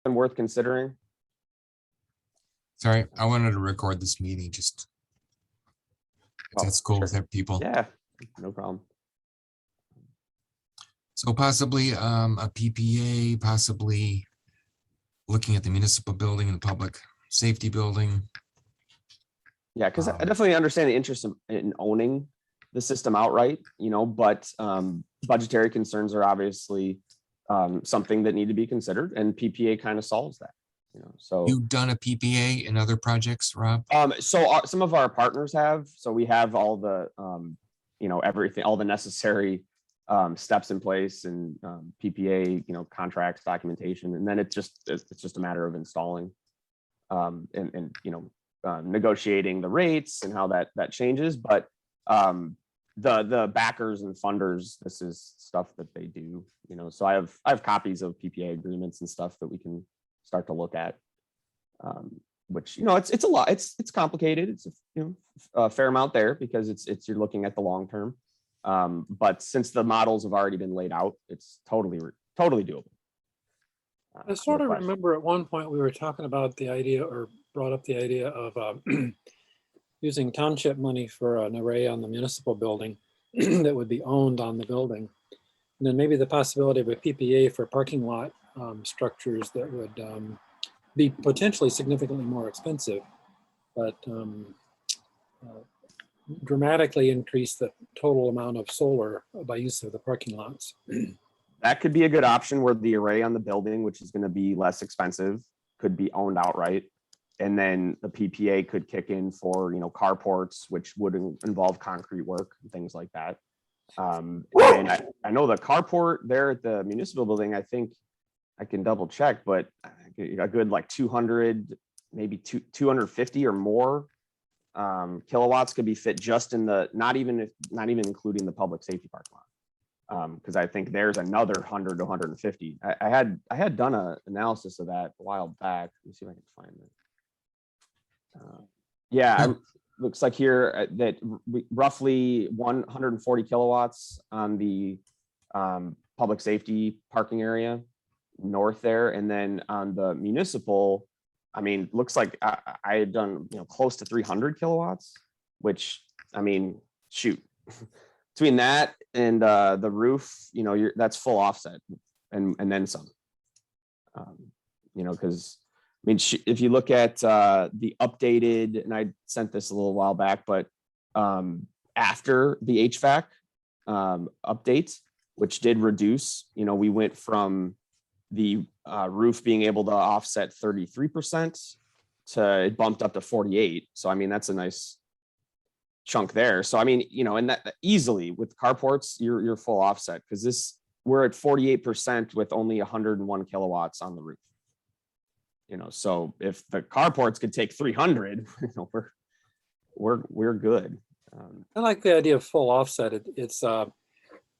worth considering? Sorry, I wanted to record this meeting, just if Oh, that's cool sure. with people. Yeah, no problem. So possibly a PPA, possibly looking at the municipal building and the public safety building. Yeah, because I definitely understand the interest in owning the system outright, but budgetary concerns are obviously something that need to be considered, and PPA kind of solves that. So You've done a PPA in other projects, Rob? so some of our partners have, so we have all the everything, all the necessary steps in place, and PPA, contracts, documentation, and then it's just a matter of installing and negotiating the rates and how that changes. But the backers and funders, this is stuff that they do, so I have copies of PPA agreements and stuff that we can start to look at, which it's a lot, it's complicated, it's a fair amount there, because it's you're looking at the long term, but since the models have already been laid out, it's totally doable. I sort of remember at one point we were talking about the idea, or brought up the idea of using township money for an array on the municipal building that would be owned on the building. And then maybe the possibility of a PPA for parking lot structures that would be potentially significantly more expensive, but dramatically increase the total amount of solar by use of the parking lots. That could be a good option, where the array on the building, which is going to be less expensive, could be owned outright. And then the PPA could kick in for, carports, which would involve concrete work and things like that. And I know the carport there at the municipal building, I think I can double check, but a good like 200, maybe 250 or more kilowatts could be fit just in the, not even including the public safety parking lot. Because I think there's another 100 to 150. I had done an analysis of that a while back. Let me see if I can find it. Looks like here that roughly 140 kilowatts on the public safety parking area north there, and then on the municipal, I mean, looks like I had done close to 300 kilowatts, which, I mean, shoot. Between that and the roof, that's full offset, and then some. Because I mean, if you look at the updated, and I sent this a little while back, but after the HVAC updates, which did reduce, we went from the roof being able to offset 33% to it bumped up to 48. So I mean, that's a nice chunk there. So I mean, and that easily with carports, you're full offset, because we're at 48% with only 101 kilowatts on the roof. So if the carports could take 300, we're good. I like the idea of full offset.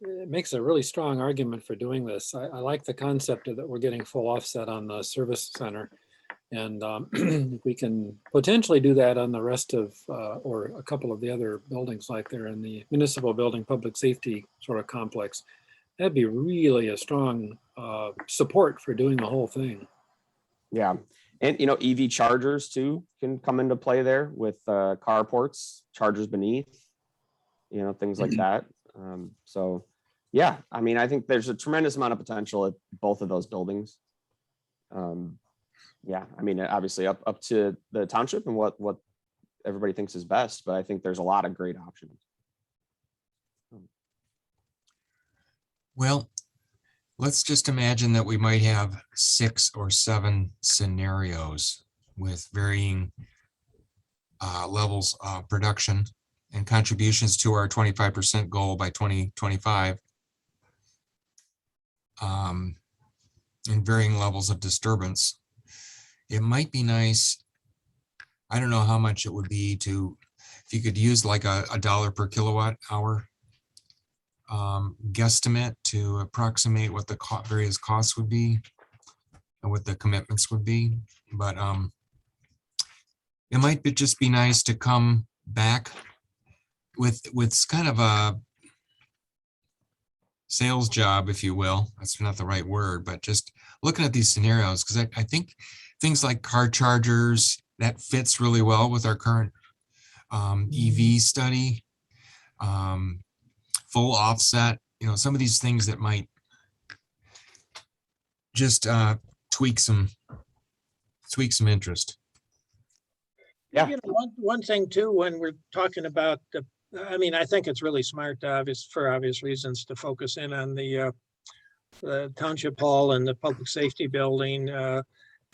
It makes a really strong argument for doing this. I like the concept that we're getting full offset on the service center. And if we can potentially do that on the rest of, or a couple of the other buildings, like they're in the municipal building public safety sort of complex, that'd be really a strong support for doing the whole thing. Yeah. And, EV chargers too can come into play there with carports, chargers beneath, things like that. So, yeah, I mean, I think there's a tremendous amount of potential at both of those buildings. Yeah, I mean, obviously up to the township and what everybody thinks is best, but I think there's a lot of great options. Well, let's just imagine that we might have 6 or 7 scenarios with varying levels of production and contributions to our 25% goal by 2025, and varying levels of disturbance. It might be nice, I don't know how much it would be if you could use like a $1 per kilowatt hour guesstimate to approximate what the various costs would be and what the commitments would be. But it might just be nice to come back with kind of sales job, if you will. That's not the right word, but just looking at these scenarios, because I think things like car chargers, that fits really well with our current EV study. Full offset, some of these things that might just tweak some interest. Yeah. You know, one thing too, when we're talking about I think it's really smart, for obvious reasons, to focus in on the township hall and the public safety building. I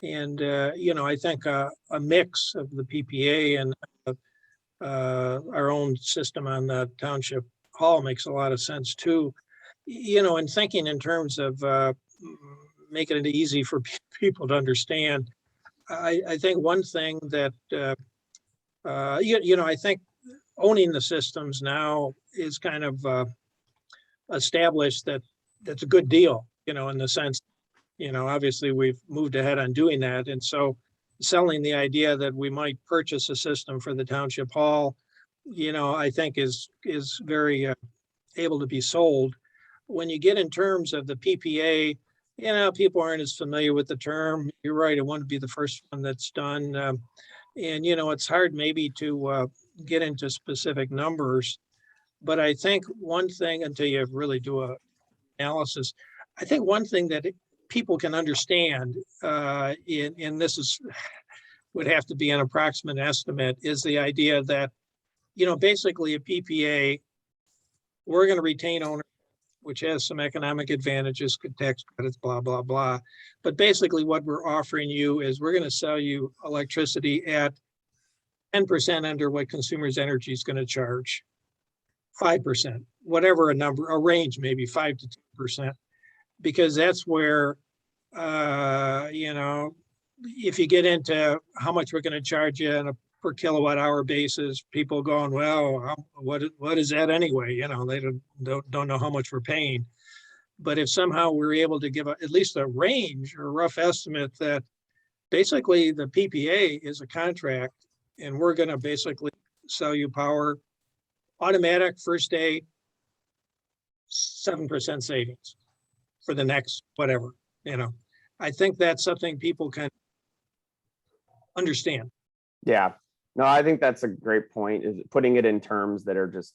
think a mix of the PPA and our own system on the township hall makes a lot of sense too. And thinking in terms of making it easy for people to understand, I think one thing that, I think owning the systems now is kind of established that that's a good deal, in the sense, obviously we've moved ahead on doing that. And so selling the idea that we might purchase a system for the township hall, I think is very able to be sold. When you get in terms of the PPA, people aren't as familiar with the term. You're right, it wouldn't be the first one that's done. And it's hard maybe to get into specific numbers. But I think one thing, until you really do a analysis, I think one thing that people can understand, and this would have to be an approximate estimate, is the idea that, basically a PPA, we're going to retain ownership, which has some economic advantages, good tax credits, blah, blah, blah. But basically what we're offering you is we're going to sell you electricity at 10% under what Consumers Energy is going to charge, 5%, whatever a range, maybe 5 to 10%, because that's where, if you get into how much we're going to charge you on a per kilowatt hour basis, people going, well, what is that anyway? They don't know how much we're paying. But if somehow we're able to give at least a range or a rough estimate that basically the PPA is a contract and we're going to basically sell you power, automatic first day, 7% savings for the next whatever, I think that's something people can understand. Yeah, no, I think that's a great point, is putting it in terms that are just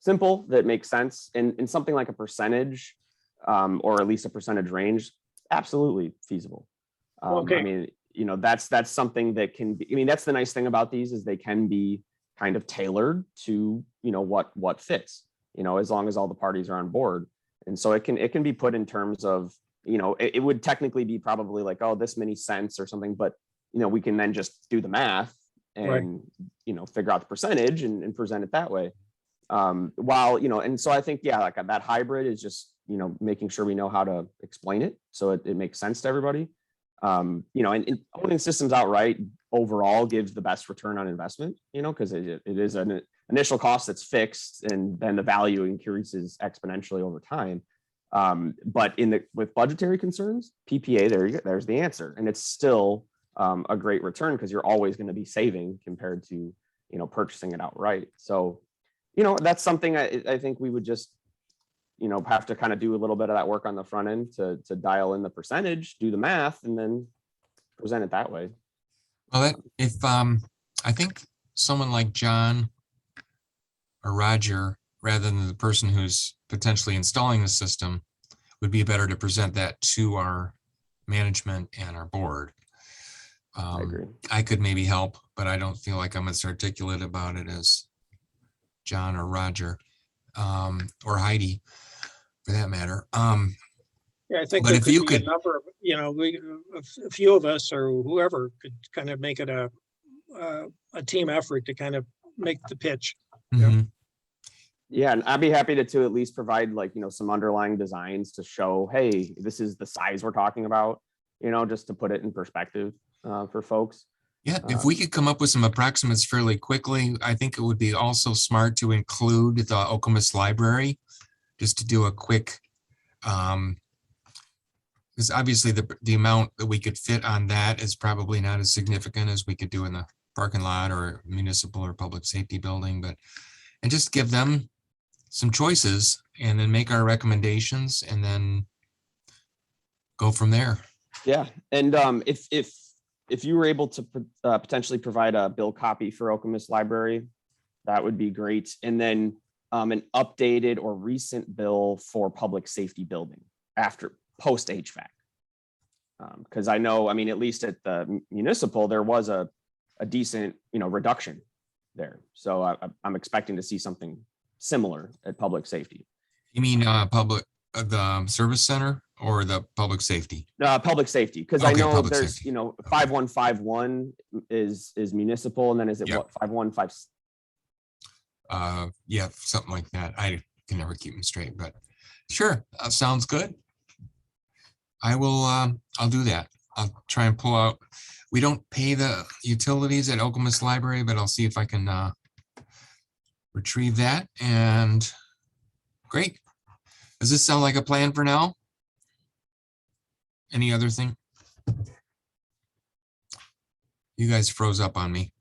simple, that make sense, and something like a percentage, or at least a percentage range, absolutely feasible. Okay. I mean, that's something that can be, that's the nice thing about these, is they can be kind of tailored to, what fits, as long as all the parties are on board. And so it can be put in terms of, it would technically be probably like, oh, this many cents or something, but we can then just do the math and, figure out the percentage and present it that way. And so I think, yeah, like that hybrid is just, making sure we know how to explain it so it makes sense to everybody. And owning systems outright overall gives the best return on investment, because it is an initial cost that's fixed, and then the value increases exponentially over time. But with budgetary concerns, PPA, there's the answer, and it's still a great return, because you're always going to be saving compared to purchasing it outright. So that's something I think we would just have to kind of do a little bit of that work on the front end to dial in the percentage, do the math, and then present it that way. Well, I think someone like John or Roger, rather than the person who's potentially installing the system, would be better to present that to our management and our board. I agree. I could maybe help, but I don't feel like I'm as articulate about it as John or Roger, or Heidi, for that matter. Yeah, I think But there if could you be could- a number of, a few of us or whoever could kind of make it a team effort to kind of make the pitch. Mhm. Yeah, and I'd be happy to at least provide some underlying designs to show, hey, this is the size we're talking about, just to put it in perspective for folks. Yeah, if we could come up with some approximates fairly quickly, I think it would be also smart to include the Okemos Library, just to do a quick, because obviously the amount that we could fit on that is probably not as significant as we could do in the parking lot or municipal or public safety building, and just give them some choices and then make our recommendations and then go from there. Yeah, and if you were able to potentially provide a bill copy for Okemos Library, that would be great. And then an updated or recent bill for public safety building after post HVAC. Because I know, I mean, at least at the municipal, there was a decent, reduction there. So I'm expecting to see something similar at public safety. You mean the service center or the public safety? Public safety, because I Okay, know public there's, safety. 5151 is municipal, and then is it Yep. what 515? Yeah, something like that. I can never keep them straight, but sure, sounds good. I will, I'll do that. I'll try and pull out, we don't pay the utilities at Okemos Library, but I'll see if I can retrieve that. And great. Does this sound like a plan for now? Any other thing? You guys froze up on me.